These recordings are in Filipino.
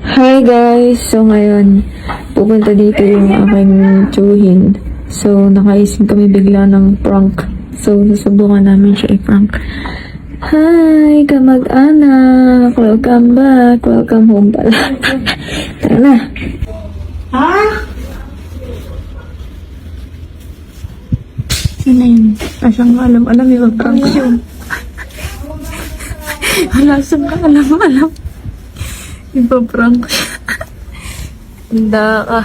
Hi guys! So ngayon, pupunta dito yung aking tsuhin. So nakaisip kami bigla ng prank. So susubukan namin siya i-prank. Hi! Kamag-anak! Welcome back! Welcome home pala. Tara na! Ha? Ano yun? Asyang alam yung prank yun. Wala siyang alam. Ipaprank siya. Handa ka.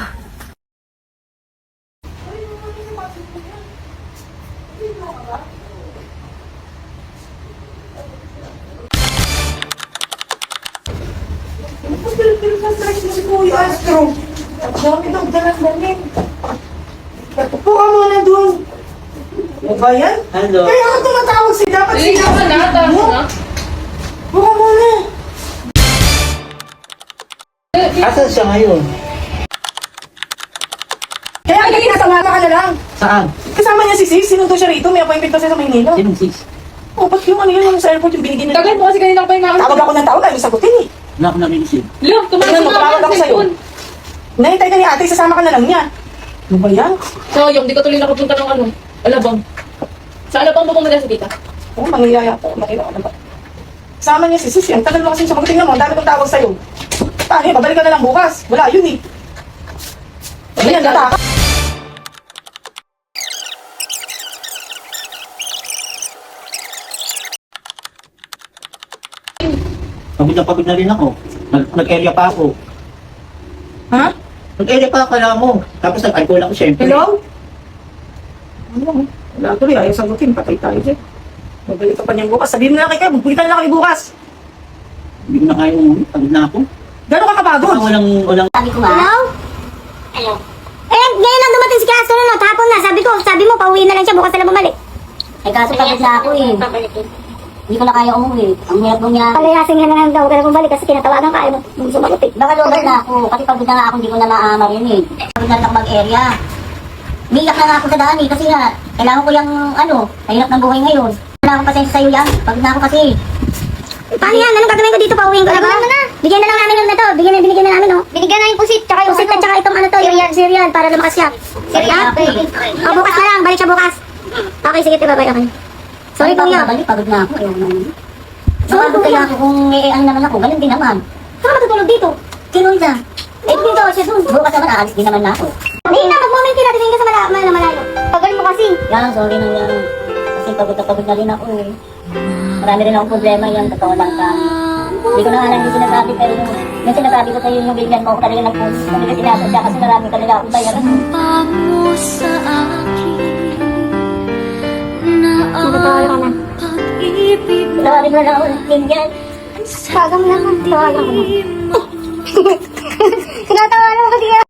Si Kuya Astro. Ang dami daw dalang-daling. Upo ka muna doon. Ano ba yan? Hello. Kaya ako tumatawag si dapat Ay, sila. ka na, tapos na. Upo ka muna. Asan siya ngayon? Kaya ka tinatawagan ka na lang. Saan? Kasama niya si Sis. Sinundo siya rito. May appointment daw siya sa Maynila. Sinong sis? O, ba't yung ano yun yung sa airport yung binigyan Tagal niya? mo kasi kanina pa yung makakasal. Tawag ako ng tawag. Ayaw sagutin eh. Wala akong narinisip. Look, Tingnan mo, tumawag ako sa'yo. Nahintay ka ni ate. Sasama ka na lang niya. Ano ba yan? Sayang, di ka tuloy nakapunta ng ano, Alabang. Sa Alabang mo pumunta sa tita? Oo, mangyayaya ako. Makita ka na ba? Kasama niya si Sis. Ang tagal mo kasi siya. Tingnan mo, ang dami kong tawag sa'yo. Paano yun? Babalik ka na lang bukas. Wala yun eh. Ayan, gata ka. Pagod na rin ako. Nag-area pa ako. Ha? Nag-area pa ako, kala mo. Tapos nag-alcohol ako syempre. Hello? Ano? Wala tuloy. Ayaw sagutin. Patay tayo dyan. Babalik ka pa niyang bukas. Sabihin mo na kay Kev. Magpulitan na lang kami bukas. Hindi ko na kaya umuwi. Pagod na ako. Gano'n ka kapagod? Walang... Sabi ko nga. Hello? Hello? Eh, ngayon lang dumating si Castro, no? Tapon na. Sabi mo, pauwi na lang siya. Bukas na lang bumalik. Eh, kaso pagod na ako eh. Hindi ko na kaya umuwi. Ang hirap mo niya. Palayasin nga na daw ka na bumalik kasi tinatawagan ka. Ayaw mo sumagot eh. Baka lubat na ako. Kasi pagod na nga ako, hindi ko na maamarinig. Pagod na rin ako mag-area. Umiiyak na nga ako sa daan eh. Kasi nga, kailangan ko yung ano, kahirap ng buhay ngayon. Wala akong pasensya sa'yo yan. Pagod na ako kasi. Paano yan? Anong gagawin ko dito? Pauwiin ko na ba? Bigyan na lang namin yung na to. Binigyan na namin, no? Binigyan na yung pusit. Tsaka yung pusit at tsaka itong ano to. Yung cereal para lumakas siya. Cereal? O, bukas na lang. Balik siya bukas. Okay, sige. Bye-bye. Okay. Sorry, kuya. Pagod na ako. Sorry, kuya. Kung ano naman ako, ganun din naman. Saan matutulog dito? Kinun siya. Eh, dito siya dun. Bukas naman, aalis din naman na ako. Hindi na, mag-moment ka natin ka sa malayo. Tagal mo kasi. Yan, sorry na yan. Kasi pagod na rin ako eh. Marami rin akong problema yan, totoo lang ka. Hindi ko na nga lang yung sinasabi, pero yung sinasabi ko sa'yo yung bigyan mo ako talaga ng puso. Kung hindi sinasadya kasi marami talaga akong bayaran. Mo sa akin na ang pag-ibig mo Tawagin mo na ako ng tinggan. Tawagan mo na ako. Tawagan mo. Tinatawagan mo kasi yan.